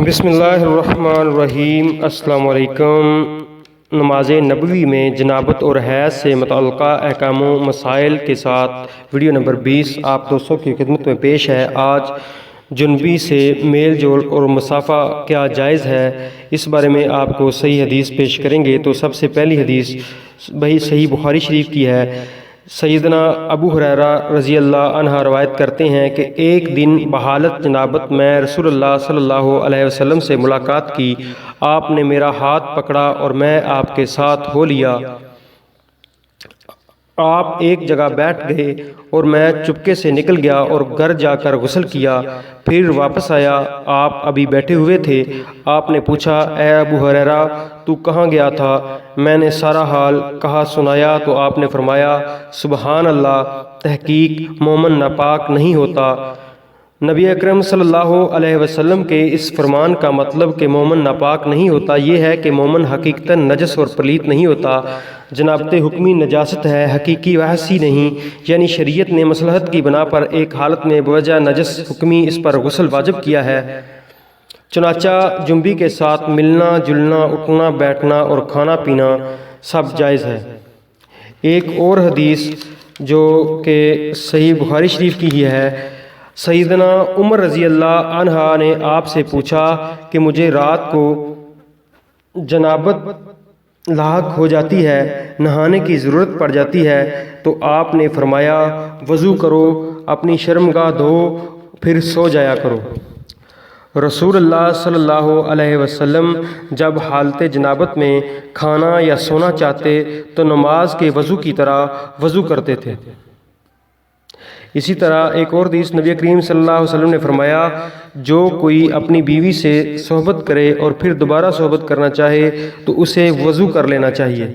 بسم اللہ الرحمن الرحیم۔ السلام علیکم۔ نماز نبوی میں جنابت اور حیض سے متعلقہ احکام و مسائل کے ساتھ ویڈیو نمبر 20 آپ دوستوں کی خدمت میں پیش ہے۔ آج جنبی سے میل جول اور مسافہ کیا جائز ہے، اس بارے میں آپ کو صحیح حدیث پیش کریں گے۔ تو سب سے پہلی حدیث صحیح بخاری شریف کی ہے۔ سیدنا ابو ہریرہ رضی اللہ عنہ روایت کرتے ہیں کہ ایک دن بحالت جنابت میں رسول اللہ صلی اللہ علیہ وسلم سے ملاقات کی۔ آپ نے میرا ہاتھ پکڑا اور میں آپ کے ساتھ ہو لیا۔ آپ ایک جگہ بیٹھ گئے اور میں چپکے سے نکل گیا اور گھر جا کر غسل کیا، پھر واپس آیا۔ آپ ابھی بیٹھے ہوئے تھے۔ آپ نے پوچھا، اے ابو ہریرہ، تو کہاں گیا تھا؟ میں نے سارا حال کہا سنایا تو آپ نے فرمایا، سبحان اللہ، تحقیق مومن ناپاک نہیں ہوتا۔ نبی اکرم صلی اللہ علیہ وسلم کے اس فرمان کا مطلب کہ مومن ناپاک نہیں ہوتا یہ ہے کہ مومن حقیقتاً نجس اور پلیت نہیں ہوتا۔ جنابت حکمی نجاست ہے، حقیقی وحشی نہیں، یعنی شریعت نے مصلحت کی بنا پر ایک حالت میں بوجہ نجس حکمی اس پر غسل واجب کیا ہے۔ چنانچہ جنبی کے ساتھ ملنا جلنا، اٹھنا بیٹھنا اور کھانا پینا سب جائز ہے۔ ایک اور حدیث جو کہ صحیح بخاری شریف کی ہی ہے، سیدنا عمر رضی اللہ عنہ نے آپ سے پوچھا کہ مجھے رات کو جنابت لاحق ہو جاتی ہے، نہانے کی ضرورت پڑ جاتی ہے، تو آپ نے فرمایا، وضو کرو، اپنی شرمگاہ دھو، پھر سو جایا کرو۔ رسول اللہ صلی اللہ علیہ وسلم جب حالت جنابت میں کھانا یا سونا چاہتے تو نماز کے وضو کی طرح وضو کرتے تھے۔ اسی طرح ایک اور حدیث نبی کریم صلی اللہ علیہ وسلم نے فرمایا، جو کوئی اپنی بیوی سے صحبت کرے اور پھر دوبارہ صحبت کرنا چاہے تو اسے وضو کر لینا چاہیے۔